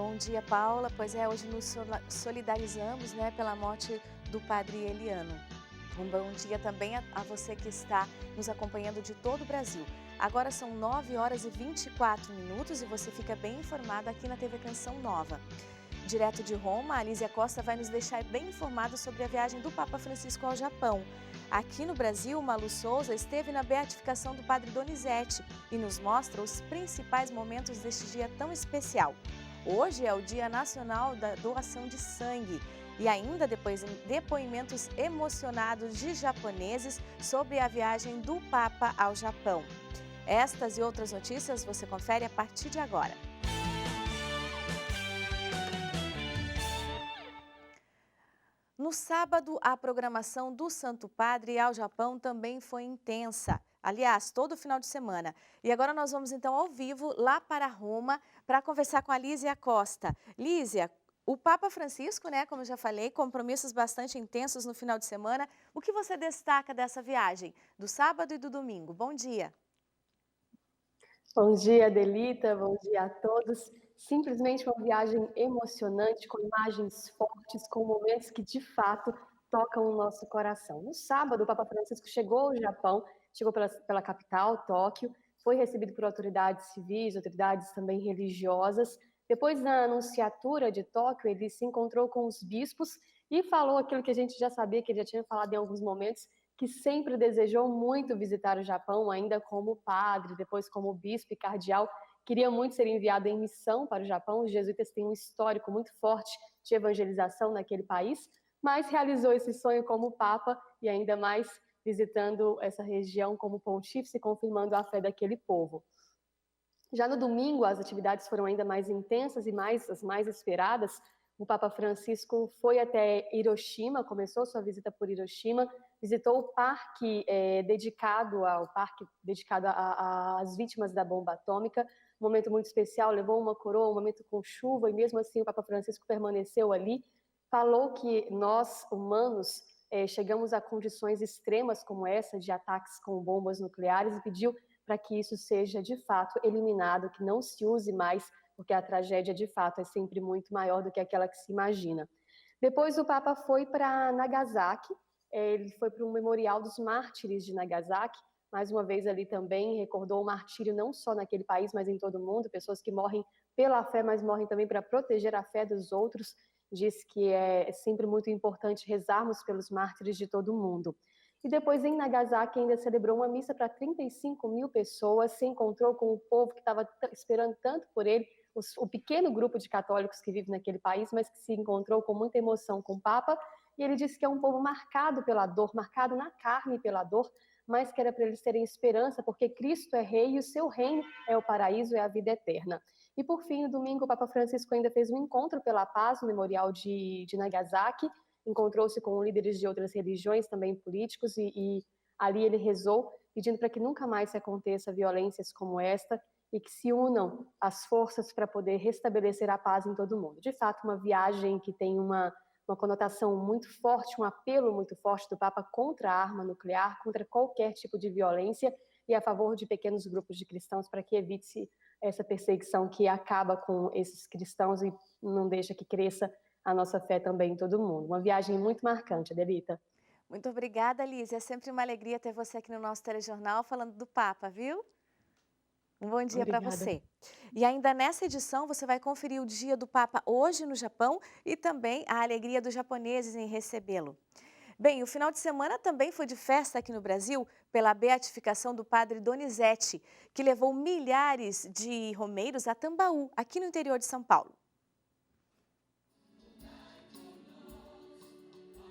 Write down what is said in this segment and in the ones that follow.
Bom dia, Paula. Pois é, hoje nos solidarizamos, né, pela morte do padre Eliano. Um bom dia também a você que está nos acompanhando de todo o Brasil. Agora são 9 horas e 24 minutos e você fica bem informado aqui na TV Canção Nova. Direto de Roma, a Lízia Costa vai nos deixar bem informados sobre a viagem do Papa Francisco ao Japão. Aqui no Brasil, Malu Souza esteve na beatificação do padre Donizete e nos mostra os principais momentos deste dia tão especial. Hoje é o Dia Nacional da Doação de Sangue e ainda depoimentos emocionados de japoneses sobre a viagem do Papa ao Japão. Estas e outras notícias você confere a partir de agora. No sábado, a programação do Santo Padre ao Japão também foi intensa. Aliás, todo final de semana. E agora nós vamos então ao vivo lá para Roma para conversar com a Lízia Costa. Lízia, o Papa Francisco, né, como eu já falei, compromissos bastante intensos no final de semana. O que você destaca dessa viagem, do sábado e do domingo? Bom dia. Bom dia, Adelita, bom dia a todos. Simplesmente uma viagem emocionante, com imagens fortes, com momentos que de fato tocam o nosso coração. No sábado, o Papa Francisco chegou ao Japão, chegou pela capital, Tóquio, foi recebido por autoridades civis, autoridades também religiosas. Depois da anunciatura de Tóquio, ele se encontrou com os bispos e falou aquilo que a gente já sabia, que ele já tinha falado em alguns momentos, que sempre desejou muito visitar o Japão, ainda como padre, depois como bispo e cardeal, queria muito ser enviado em missão para o Japão. Os jesuítas têm um histórico muito forte de evangelização naquele país, mas realizou esse sonho como papa e ainda mais visitando essa região como pontífice, confirmando a fé daquele povo. Já no domingo, as atividades foram ainda mais intensas e as mais esperadas. O Papa Francisco foi até Hiroshima, começou sua visita por Hiroshima, visitou o parque dedicado às vítimas da bomba atômica, um momento muito especial, levou uma coroa, um momento com chuva, e mesmo assim o Papa Francisco permaneceu ali, falou que nós, humanos, chegamos a condições extremas como essa, de ataques com bombas nucleares, e pediu para que isso seja de fato eliminado, que não se use mais, porque a tragédia de fato é sempre muito maior do que aquela que se imagina. Depois o Papa foi para Nagasaki, ele foi para um memorial dos mártires de Nagasaki, mais uma vez ali também recordou o martírio não só naquele país, mas em todo o mundo, pessoas que morrem pela fé, mas morrem também para proteger a fé dos outros. Diz que é sempre muito importante rezarmos pelos mártires de todo o mundo. E depois, em Nagasaki, ainda celebrou uma missa para 35 mil pessoas, se encontrou com o povo que estava esperando tanto por ele, o pequeno grupo de católicos que vive naquele país, mas que se encontrou com muita emoção com o Papa, e ele disse que é um povo marcado pela dor, marcado na carne pela dor, mas que era para eles terem esperança, porque Cristo é rei e o seu reino é o paraíso, é a vida eterna. E por fim, no domingo, o Papa Francisco ainda fez um encontro pela paz no memorial de Nagasaki, encontrou-se com líderes de outras religiões, também políticos, e ali ele rezou, pedindo para que nunca mais se aconteça violências como esta e que se unam as forças para poder restabelecer a paz em todo o mundo. De fato, uma viagem que tem uma conotação muito forte, um apelo muito forte do Papa contra a arma nuclear, contra qualquer tipo de violência e a favor de pequenos grupos de cristãos para que evite essa perseguição que acaba com esses cristãos e não deixa que cresça a nossa fé também em todo mundo. Uma viagem muito marcante, Adelita. Muito obrigada, Lízia. É sempre uma alegria ter você aqui no nosso telejornal falando do Papa, viu? Um bom dia para você. E ainda nessa edição você vai conferir o dia do Papa hoje no Japão e também a alegria dos japoneses em recebê-lo. Bem, o final de semana também foi de festa aqui no Brasil pela beatificação do padre Donizete, que levou milhares de romeiros a Tambaú, aqui no interior de São Paulo.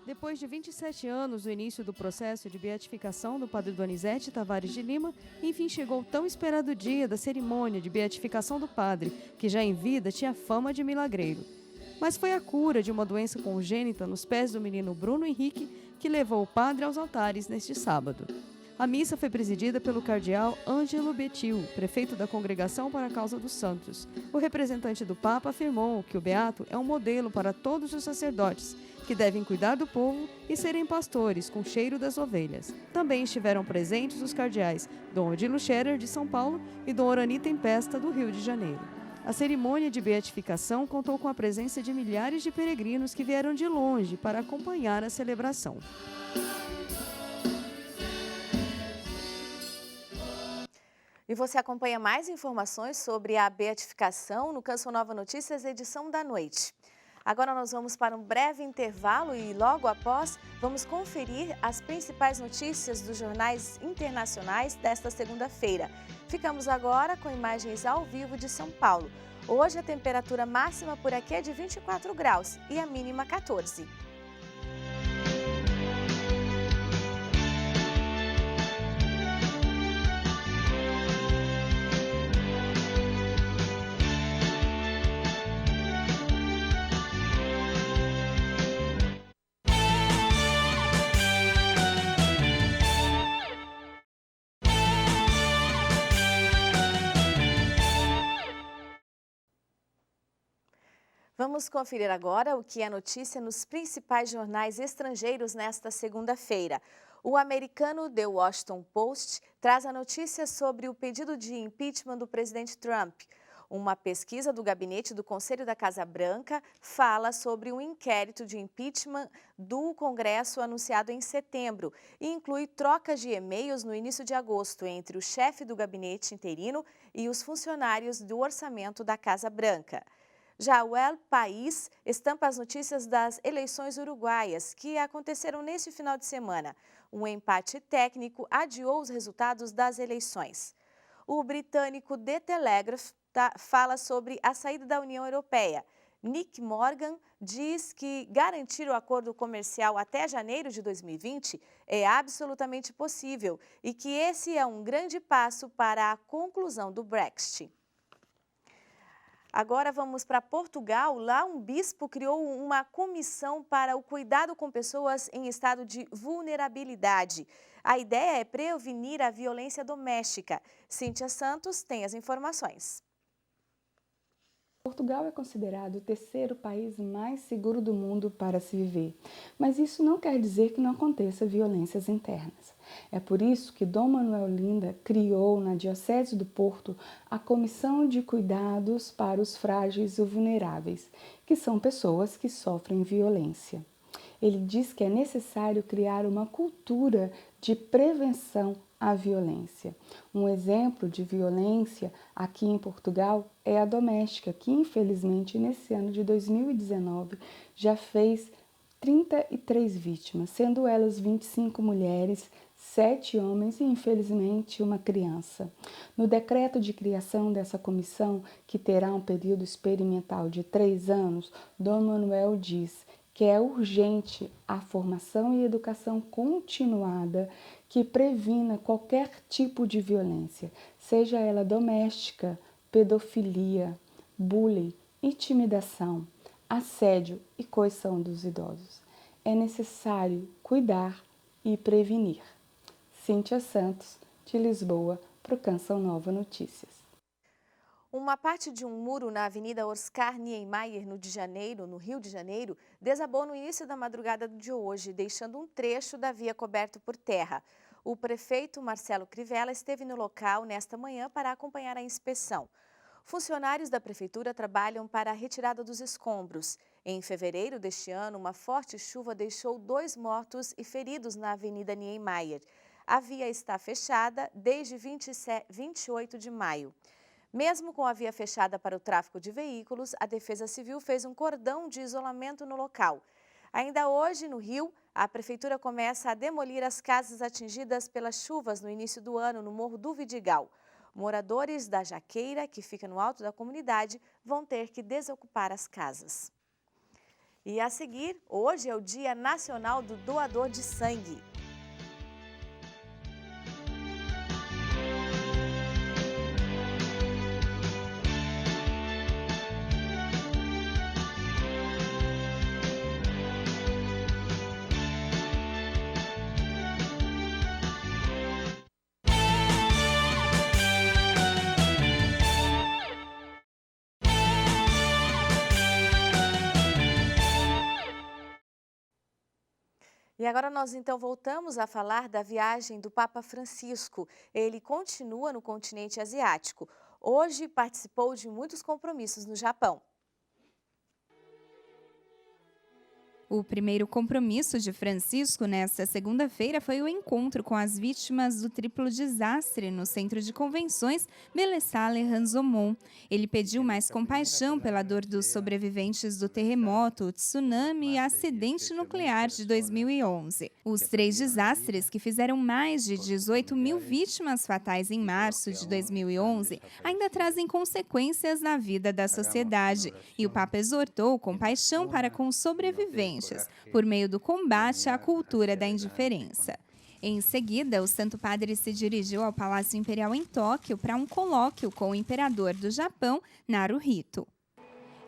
Depois de 27 anos do início do processo de beatificação do padre Donizete Tavares de Lima, enfim chegou o tão esperado dia da cerimônia de beatificação do padre, que já em vida tinha fama de milagreiro. Mas foi a cura de uma doença congênita nos pés do menino Bruno Henrique que levou o padre aos altares neste sábado. A missa foi presidida pelo cardeal Ângelo Betil, prefeito da Congregação para a Causa dos Santos. O representante do Papa afirmou que o beato é um modelo para todos os sacerdotes, que devem cuidar do povo e serem pastores com cheiro das ovelhas. Também estiveram presentes os cardeais Dom Odilo Scherer, de São Paulo, e Dom Orani Tempesta, do Rio de Janeiro. A cerimônia de beatificação contou com a presença de milhares de peregrinos que vieram de longe para acompanhar a celebração. E você acompanha mais informações sobre a beatificação no Canção Nova Notícias, edição da noite. Agora nós vamos para um breve intervalo e logo após vamos conferir as principais notícias dos jornais internacionais desta segunda-feira. Ficamos agora com imagens ao vivo de São Paulo. Hoje a temperatura máxima por aqui é de 24 graus e a mínima 14. Vamos conferir agora o que é notícia nos principais jornais estrangeiros nesta segunda-feira. O americano The Washington Post traz a notícia sobre o pedido de impeachment do presidente Trump. Uma pesquisa do gabinete do Conselho da Casa Branca fala sobre um inquérito de impeachment do Congresso anunciado em setembro e inclui trocas de e-mails no início de agosto entre o chefe do gabinete interino e os funcionários do orçamento da Casa Branca. Já o El País estampa as notícias das eleições uruguaias, que aconteceram neste final de semana. Um empate técnico adiou os resultados das eleições. O britânico The Telegraph fala sobre a saída da União Europeia. Nick Morgan diz que garantir o acordo comercial até janeiro de 2020 é absolutamente possível e que esse é um grande passo para a conclusão do Brexit. Agora vamos para Portugal. Lá um bispo criou uma comissão para o cuidado com pessoas em estado de vulnerabilidade. A ideia é prevenir a violência doméstica. Cíntia Santos tem as informações. Portugal é considerado o terceiro país mais seguro do mundo para se viver, mas isso não quer dizer que não aconteça violências internas. É por isso que Dom Manuel Linda criou na Diocese do Porto a Comissão de Cuidados para os Frágeis e Vulneráveis, que são pessoas que sofrem violência. Ele diz que é necessário criar uma cultura de prevenção à violência. Um exemplo de violência aqui em Portugal é a doméstica, que infelizmente nesse ano de 2019 já fez 33 vítimas, sendo elas 25 mulheres, 7 homens e infelizmente uma criança. No decreto de criação dessa comissão, que terá um período experimental de 3 anos, Dom Manuel diz que é urgente a formação e educação continuada que previna qualquer tipo de violência, seja ela doméstica, pedofilia, bullying, intimidação, assédio e coição dos idosos. É necessário cuidar e prevenir. Cíntia Santos, de Lisboa, para o Canção Nova Notícias. Uma parte de um muro na Avenida Oscar Niemeyer, no Rio de Janeiro, desabou no início da madrugada de hoje, deixando um trecho da via coberto por terra. O prefeito Marcelo Crivella esteve no local nesta manhã para acompanhar a inspeção. Funcionários da prefeitura trabalham para a retirada dos escombros. Em fevereiro deste ano, uma forte chuva deixou 2 mortos e feridos na Avenida Niemeyer. A via está fechada desde 28 de maio. Mesmo com a via fechada para o tráfego de veículos, a Defesa Civil fez um cordão de isolamento no local. Ainda hoje, no Rio, a Prefeitura começa a demolir as casas atingidas pelas chuvas no início do ano no Morro do Vidigal. Moradores da Jaqueira, que fica no alto da comunidade, vão ter que desocupar as casas. E a seguir, hoje é o Dia Nacional do Doador de Sangue. E agora nós então voltamos a falar da viagem do Papa Francisco. Ele continua no continente asiático. hoje participou de muitos compromissos no Japão. O primeiro compromisso de Francisco nesta segunda-feira foi o encontro com as vítimas do triplo desastre no Centro de Convenções Bellesale Ranzomon. Ele pediu mais compaixão pela dor dos sobreviventes do terremoto, tsunami e acidente nuclear de 2011. Os 3 desastres, que fizeram mais de 18 mil vítimas fatais em março de 2011, ainda trazem consequências na vida da sociedade. E o Papa exortou compaixão para com os sobreviventes, por meio do combate à cultura da indiferença. Em seguida, o Santo Padre se dirigiu ao Palácio Imperial em Tóquio para um colóquio com o imperador do Japão, Naruhito.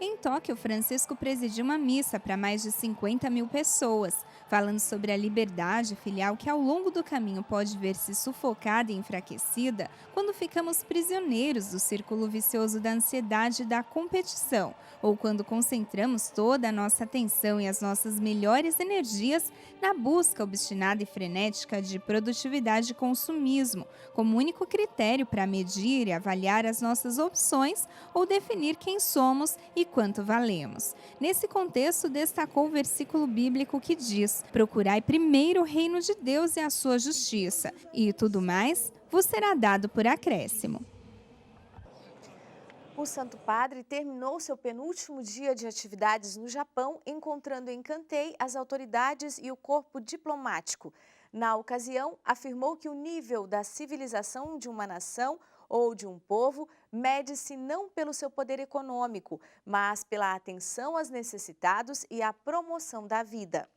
Em Tóquio, Francisco presidiu uma missa para mais de 50 mil pessoas, falando sobre a liberdade filial que ao longo do caminho pode ver-se sufocada e enfraquecida quando ficamos prisioneiros do círculo vicioso da ansiedade e da competição, ou quando concentramos toda a nossa atenção e as nossas melhores energias na busca obstinada e frenética de produtividade e consumismo, como único critério para medir e avaliar as nossas opções ou definir quem somos e quanto valemos. Nesse contexto, destacou o versículo bíblico que diz: procurai primeiro o reino de Deus e a sua justiça, e tudo mais vos será dado por acréscimo. O Santo Padre terminou seu penúltimo dia de atividades no Japão, encontrando em Kantei as autoridades e o corpo diplomático. Na ocasião, afirmou que o nível da civilização de uma nação ou de um povo mede-se não pelo seu poder econômico, mas pela atenção aos necessitados e a promoção da vida.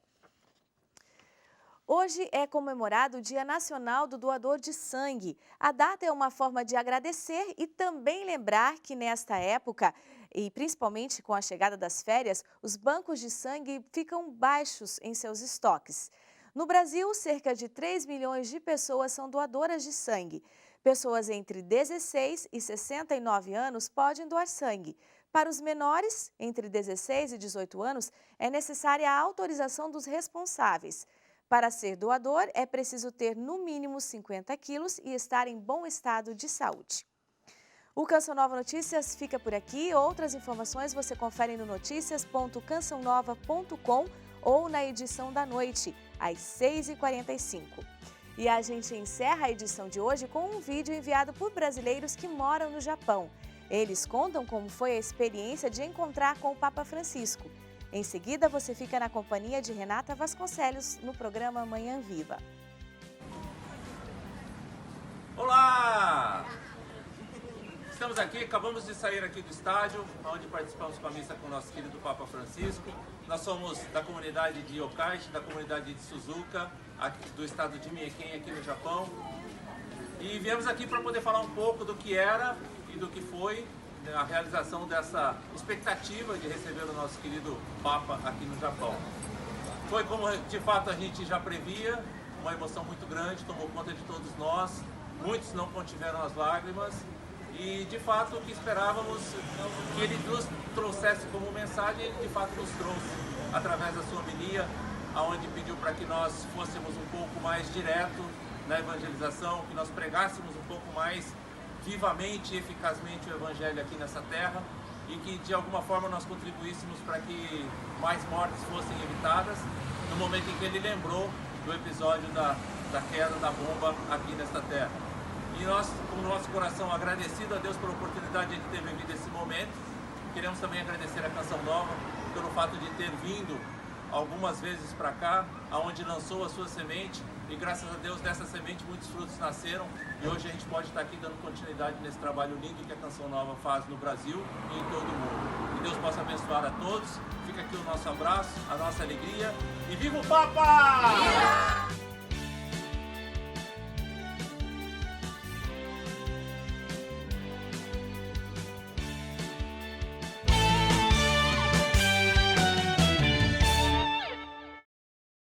Hoje é comemorado o Dia Nacional do Doador de Sangue. A data é uma forma de agradecer e também lembrar que nesta época, e principalmente com a chegada das férias, os bancos de sangue ficam baixos em seus estoques. No Brasil, cerca de 3 milhões de pessoas são doadoras de sangue. Pessoas entre 16 e 69 anos podem doar sangue. Para os menores, entre 16 e 18 anos, é necessária a autorização dos responsáveis. Para ser doador, é preciso ter no mínimo 50 quilos e estar em bom estado de saúde. O Canção Nova Notícias fica por aqui. Outras informações você confere no noticias.cançãonova.com ou na edição da noite, às 6h45. E a gente encerra a edição de hoje com um vídeo enviado por brasileiros que moram no Japão. Eles contam como foi a experiência de encontrar com o Papa Francisco. Em seguida, você fica na companhia de Renata Vasconcelos no programa Manhã Viva. Olá! Estamos aqui, acabamos de sair aqui do estádio, onde participamos com a missa com o nosso querido Papa Francisco. Nós somos da comunidade de Yokkaichi, da comunidade de Suzuka, aqui do estado de Mieken, aqui no Japão. E viemos aqui para poder falar um pouco do que era e do que foi a realização dessa expectativa de receber o nosso querido Papa aqui no Japão. Foi como de fato a gente já previa, uma emoção muito grande, tomou conta de todos nós, muitos não contiveram as lágrimas e de fato o que esperávamos que ele nos trouxesse como mensagem, ele de fato nos trouxe através da sua homilia, onde pediu para que nós fôssemos um pouco mais direto na evangelização, que nós pregássemos um pouco mais vivamente e eficazmente o Evangelho aqui nessa terra e que de alguma forma nós contribuíssemos para que mais mortes fossem evitadas no momento em que ele lembrou do episódio da queda da bomba aqui nesta terra. E nós, com o nosso coração agradecido a Deus pela oportunidade de ter vivido esse momento, queremos também agradecer a Canção Nova pelo fato de ter vindo algumas vezes para cá, aonde lançou a sua semente e graças a Deus dessa semente muitos frutos nasceram e hoje a gente pode estar aqui dando continuidade nesse trabalho lindo que a Canção Nova faz no Brasil e em todo o mundo. Que Deus possa abençoar a todos, fica aqui o nosso abraço, a nossa alegria e viva o Papa!